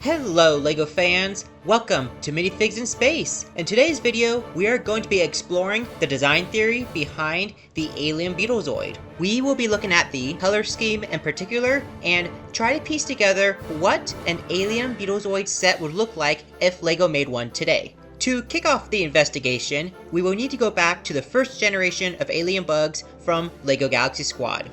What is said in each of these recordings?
Hello LEGO fans! Welcome to Minifigs in Space! In today's video, we are going to be exploring the design theory behind the Alien Beetlezoid. We will be looking at the color scheme in particular and try to piece together what an Alien Beetlezoid set would look like if LEGO made one today. To kick off the investigation, we will need to go back to the first generation of alien bugs from LEGO Galaxy Squad.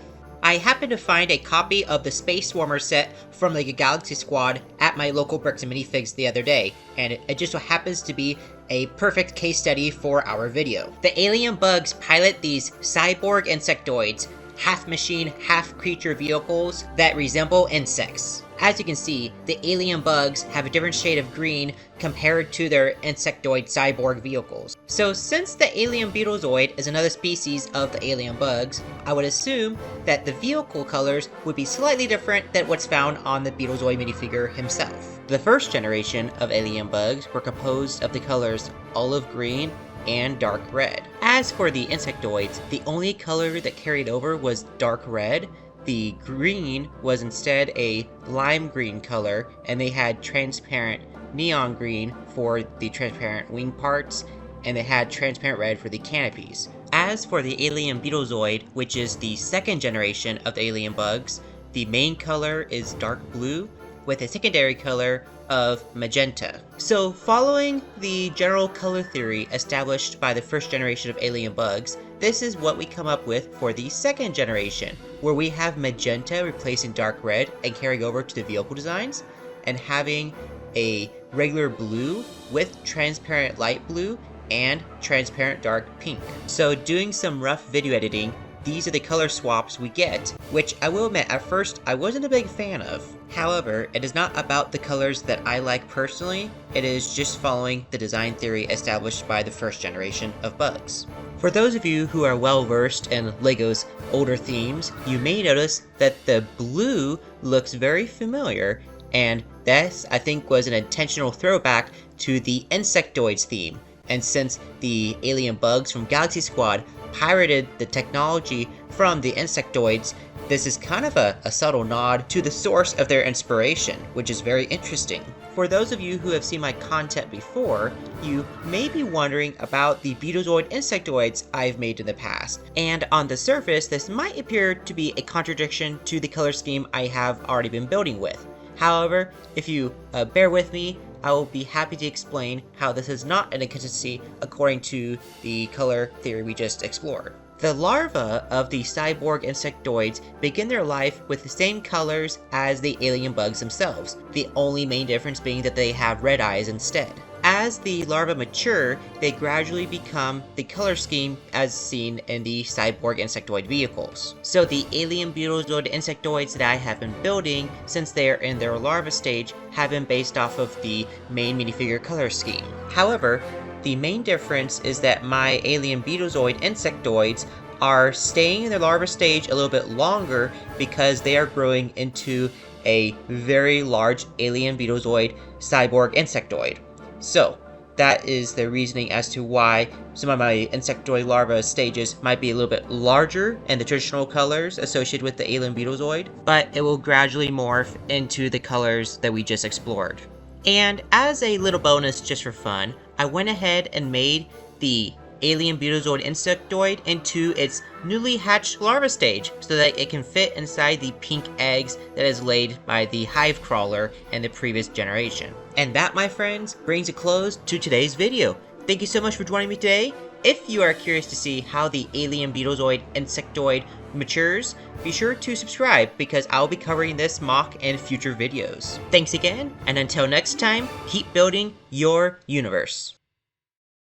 I happened to find a copy of the Space Swarmer set from LEGO Galaxy Squad at my local Bricks and Minifigs the other day, and it just so happens to be a perfect case study for our video. The alien bugs pilot these cyborg insectoids, half machine, half creature vehicles that resemble insects. As you can see, the alien bugs have a different shade of green compared to their insectoid cyborg vehicles. So since the Alien Beetlezoid is another species of the alien bugs, I would assume that the vehicle colors would be slightly different than what's found on the Beetlezoid minifigure himself. The first generation of alien bugs were composed of the colors olive green and dark red. As for the insectoids, the only color that carried over was dark red. The green was instead a lime green color, and they had transparent neon green for the transparent wing parts, and they had transparent red for the canopies. As for the Alien Beetlezoid, which is the second generation of the alien bugs, the main color is dark blue with a secondary color of magenta. So following the general color theory established by the first generation of alien bugs, this is what we come up with for the second generation, where we have magenta replacing dark red and carrying over to the vehicle designs, and having a regular blue with transparent light blue and transparent dark pink. So doing some rough video editing, these are the color swaps we get, which I will admit at first I wasn't a big fan of. However, it is not about the colors that I like personally, it is just following the design theory established by the first generation of bugs. For those of you who are well versed in LEGO's older themes, you may notice that the blue looks very familiar, and this I think was an intentional throwback to the Insectoids theme. And since the alien bugs from Galaxy Squad pirated the technology from the Insectoids, this is kind of a subtle nod to the source of their inspiration, which is very interesting. For those of you who have seen my content before, you may be wondering about the Beetlezoid insectoids I've made in the past. And on the surface, this might appear to be a contradiction to the color scheme I have already been building with. However, if you bear with me, I will be happy to explain how this is not an inconsistency according to the color theory we just explored. The larvae of the cyborg insectoids begin their life with the same colors as the alien bugs themselves, the only main difference being that they have red eyes instead. As the larvae mature, they gradually become the color scheme as seen in the cyborg insectoid vehicles. So the Alien Beetlezoid insectoids that I have been building since they are in their larva stage have been based off of the main minifigure color scheme. However, the main difference is that my Alien Beetlezoid insectoids are staying in their larva stage a little bit longer because they are growing into a very large Alien Beetlezoid cyborg insectoid. So, that is the reasoning as to why some of my insectoid larva stages might be a little bit larger in the traditional colors associated with the Alien Beetlezoid, but it will gradually morph into the colors that we just explored. And as a little bonus just for fun, I went ahead and made the Alien Beetlezoid insectoid into its newly hatched larva stage so that it can fit inside the pink eggs that is laid by the hive crawler in the previous generation. And that, my friends, brings a close to today's video. Thank you so much for joining me today. If you are curious to see how the Alien Beetlezoid insectoid matures, be sure to subscribe because I'll be covering this mock in future videos. Thanks again, and until next time, keep building your universe.